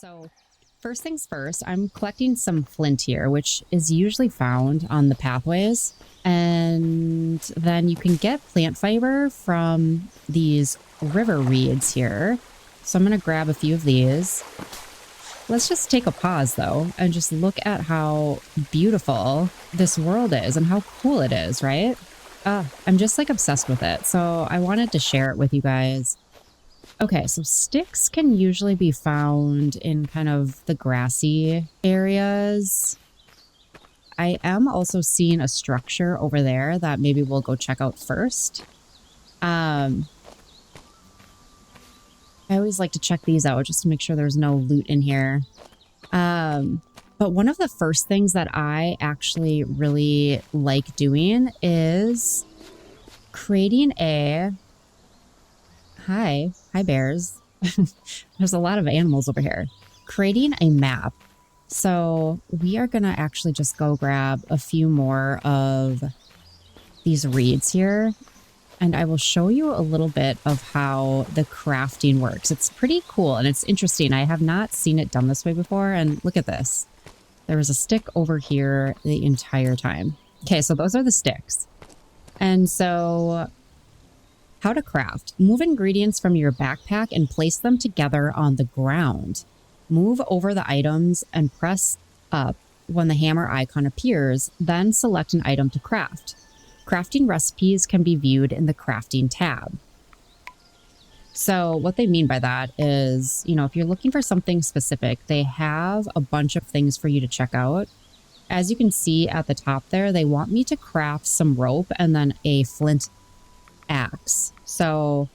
So, first things first, I'm collecting some flint here, which is usually found on the pathways. And then you can get plant fiber from these river reeds here. So, I'm going to grab a few of these. Let's just take a pause though and just look at how beautiful this world is and how cool it is, right? I'm just like obsessed with it. So, I wanted to share it with you guys. Okay, so sticks can usually be found in kind of the grassy areas. I am also seeing a structure over there that maybe we'll go check out first. I always like to check these out just to make sure there's no loot in here. But one of the first things that I actually really like doing is creating a... Hi bears. There's a lot of animals over here. Creating a map. So we are going to actually just go grab a few more of these reeds here. And I will show you a little bit of how the crafting works. It's pretty cool and it's interesting. I have not seen it done this way before. And look at this. There was a stick over here the entire time. Okay, so those are the sticks. And so... how to craft. Move ingredients from your backpack and place them together on the ground. Move over the items and press up when the hammer icon appears, then select an item to craft. Crafting recipes can be viewed in the crafting tab. So what they mean by that is, you know, if you're looking for something specific, they have a bunch of things for you to check out. As you can see at the top there, they want me to craft some rope and then a flint axe. So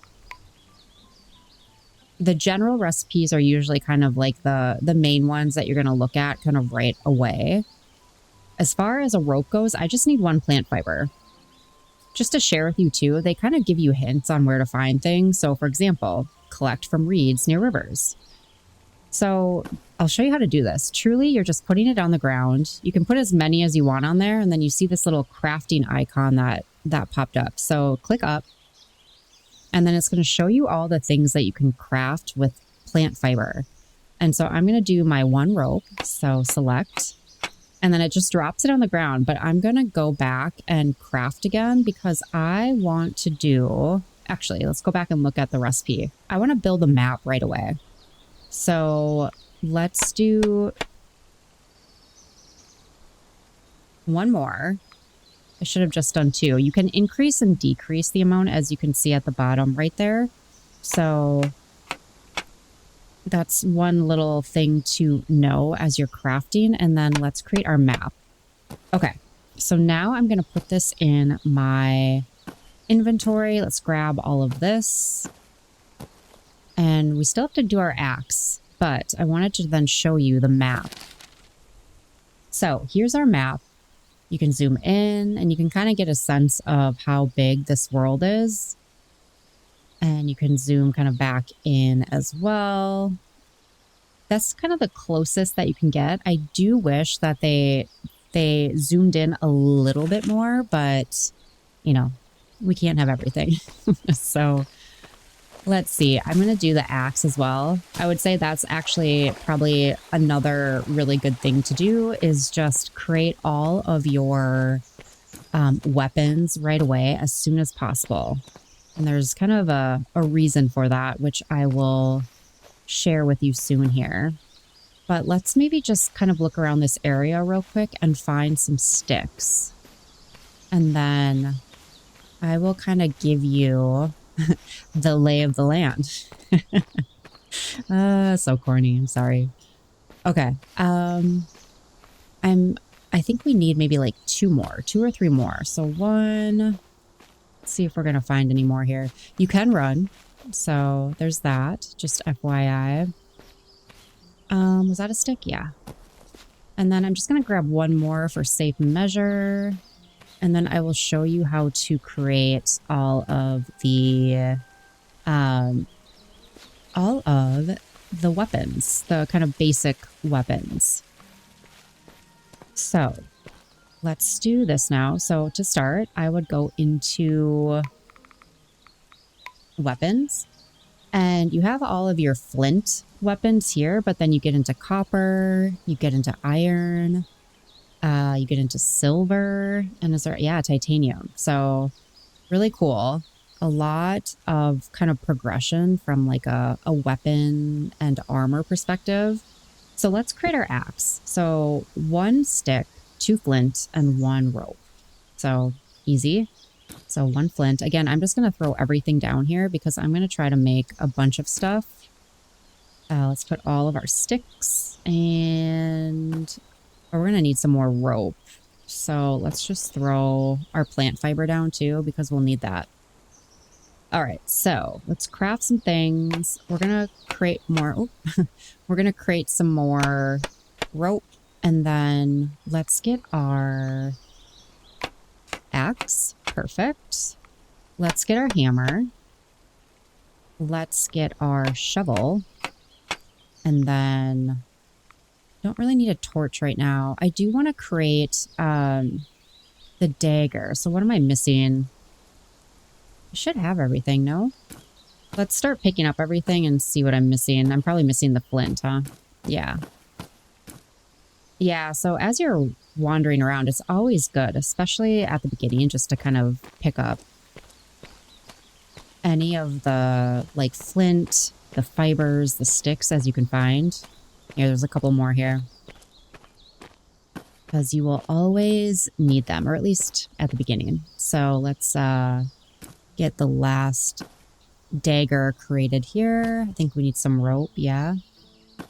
the general recipes are usually kind of like the main ones that you're going to look at kind of right away. As far as a rope goes, I just need one plant fiber. Just to share with you too, they kind of give you hints on where to find things. So for example, collect from reeds near rivers. So I'll show you how to do this. Truly, you're just putting it on the ground. You can put as many as you want on there, and then you see this little crafting icon that popped up. So click up, and then it's going to show you all the things that you can craft with plant fiber. And so I'm going to do my one rope. So select, and then it just drops it on the ground. But I'm going to go back and craft again because I want to do... Actually, let's go back and look at the recipe. I want to build a map right away. So let's do one more. I should have just done two. You can increase and decrease the amount, as you can see at the bottom right there. So that's one little thing to know as you're crafting. And then let's create our map. Okay, so now I'm going to put this in my inventory. Let's grab all of this. And we still have to do our axe, but I wanted to then show you the map. So here's our map. You can zoom in and you can kind of get a sense of how big this world is. And you can zoom kind of back in as well. That's kind of the closest that you can get. I do wish that they zoomed in a little bit more, but you know, we can't have everything. So let's see. I'm going to do the axe as well. I would say that's actually probably another really good thing to do is just create all of your weapons right away as soon as possible. And there's kind of a reason for that, which I will share with you soon here. But let's maybe just kind of look around this area real quick and find some sticks. And then I will kind of give you the lay of the land. So corny. I'm sorry. Okay. I think we need maybe like two or three more. So one, let's see if we're going to find any more here. You can run. So there's that. Just FYI. Was that a stick? Yeah. And then I'm just going to grab one more for safe measure. And then I will show you how to create all of the weapons, the kind of basic weapons. So let's do this now. So to start, I would go into weapons. And you have all of your flint weapons here, but then you get into copper, you get into iron, you get into silver, and is there, yeah, titanium. So really cool. A lot of kind of progression from like a weapon and armor perspective. So let's create our axe. So 1 stick, 2 flint, and 1 rope. So easy. So 1 flint. Again, I'm just going to throw everything down here because I'm going to try to make a bunch of stuff. Let's put all of our sticks and we're going to need some more rope. So let's just throw our plant fiber down too because we'll need that. All right, so let's craft some things. We're going to create more. Oh, we're going to create some more rope and then let's get our axe. Perfect. Let's get our hammer. Let's get our shovel. And then don't really need a torch right now. I do want to create the dagger. So what am I missing? I should have everything, no? Let's start picking up everything and see what I'm missing. I'm probably missing the flint, huh? Yeah. Yeah, so as you're wandering around, it's always good, especially at the beginning, just to kind of pick up any of the, like, flint, the fibers, the sticks, as you can find. Here, there's a couple more here. Because you will always need them, or at least at the beginning. So let's get the last dagger created here. I think we need some rope, yeah.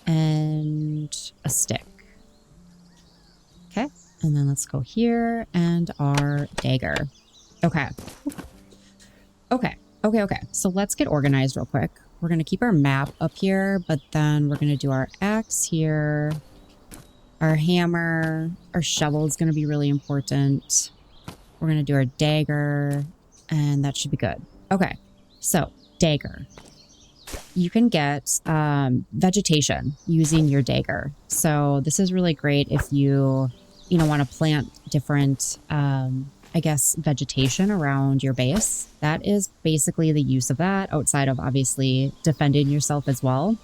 And a stick. Okay, and then let's go here and our dagger. Okay. Okay. So let's get organized real quick. We're going to keep our map up here, but then we're going to do our axe here. Our hammer, our shovel is going to be really important. We're going to do our dagger, and that should be good. Okay, so dagger. You can get vegetation using your dagger. So this is really great if you want to plant different, I guess, vegetation around your base. That is basically the use of that, outside of obviously defending yourself as well.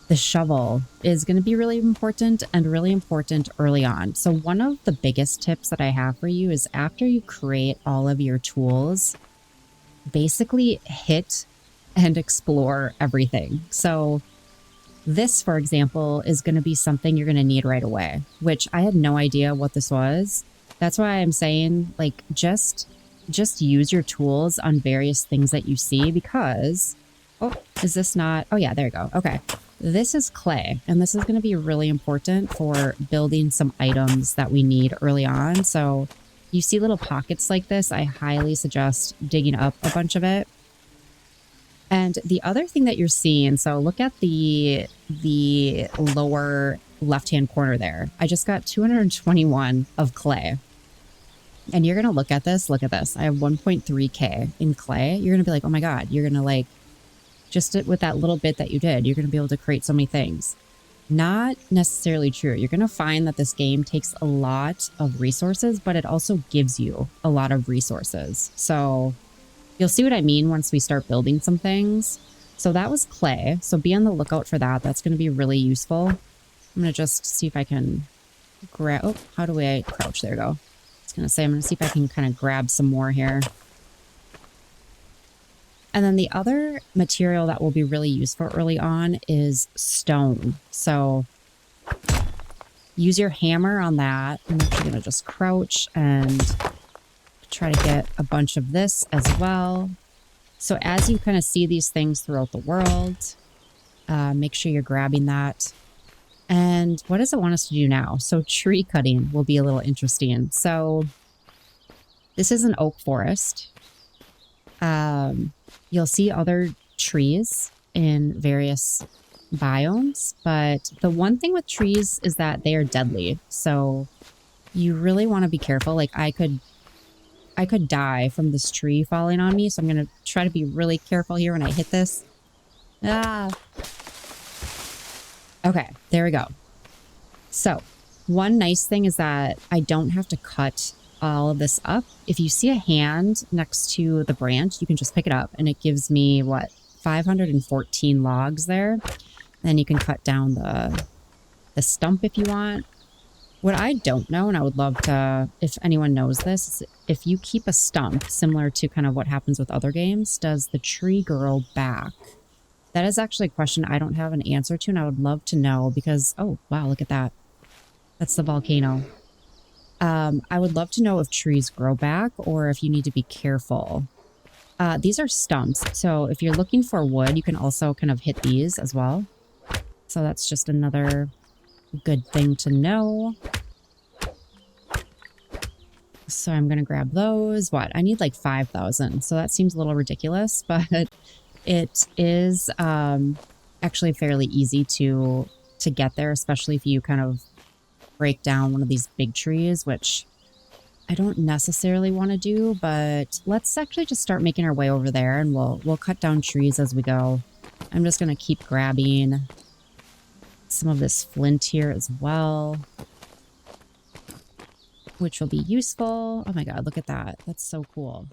The shovel is going to be really important and really important early on. So one of the biggest tips that I have for you is after you create all of your tools, basically hit and explore everything. So this, for example, is going to be something you're going to need right away, which I had no idea what this was. That's why I'm saying, like, just use your tools on various things that you see because, oh, is this not? Oh yeah, there you go. Okay. This is clay, and this is going to be really important for building some items that we need early on. So you see little pockets like this, I highly suggest digging up a bunch of it. And the other thing that you're seeing, so look at the lower left-hand corner there. I just got 221 of clay. And you're going to look at this. I have 1.3K in clay. You're going to be like, oh my God, you're going to like, just with that little bit that you did, you're going to be able to create so many things. Not necessarily true. You're going to find that this game takes a lot of resources, but it also gives you a lot of resources. So you'll see what I mean once we start building some things. So that was clay. So be on the lookout for that. That's going to be really useful. I'm going to just see if I can grab... Oh, how do I crouch? There we go. I was going to say, I'm going to see if I can kind of grab some more here. And then the other material that will be really useful early on is stone. So use your hammer on that. I'm actually going to just crouch and try to get a bunch of this as well. So as you kind of see these things throughout the world, make sure you're grabbing that. And what does it want us to do now? So tree cutting will be a little interesting. So this is an oak forest. You'll see other trees in various biomes, but the one thing with trees is that they are deadly. So you really want to be careful. Like I could die from this tree falling on me. So I'm going to try to be really careful here when I hit this. Ah. Okay, there we go. So one nice thing is that I don't have to cut all of this up. If you see a hand next to the branch, you can just pick it up and it gives me what, 514 logs there. Then you can cut down the stump if you want. What I don't know, and I would love to, if anyone knows this, is if you keep a stump, similar to kind of what happens with other games, does the tree grow back? That is actually a question I don't have an answer to, and I would love to know because, oh, wow, look at that. That's the volcano. I would love to know if trees grow back or if you need to be careful. These are stumps, so if you're looking for wood, you can also kind of hit these as well. So that's just another good thing to know. So I'm going to grab those. What? I need like 5,000. So that seems a little ridiculous, but it is actually fairly easy to get there, especially if you kind of break down one of these big trees, which I don't necessarily want to do, but let's actually just start making our way over there and we'll cut down trees as we go. I'm just going to keep grabbing some of this flint here as well, which will be useful. Oh my God, look at that. That's so cool.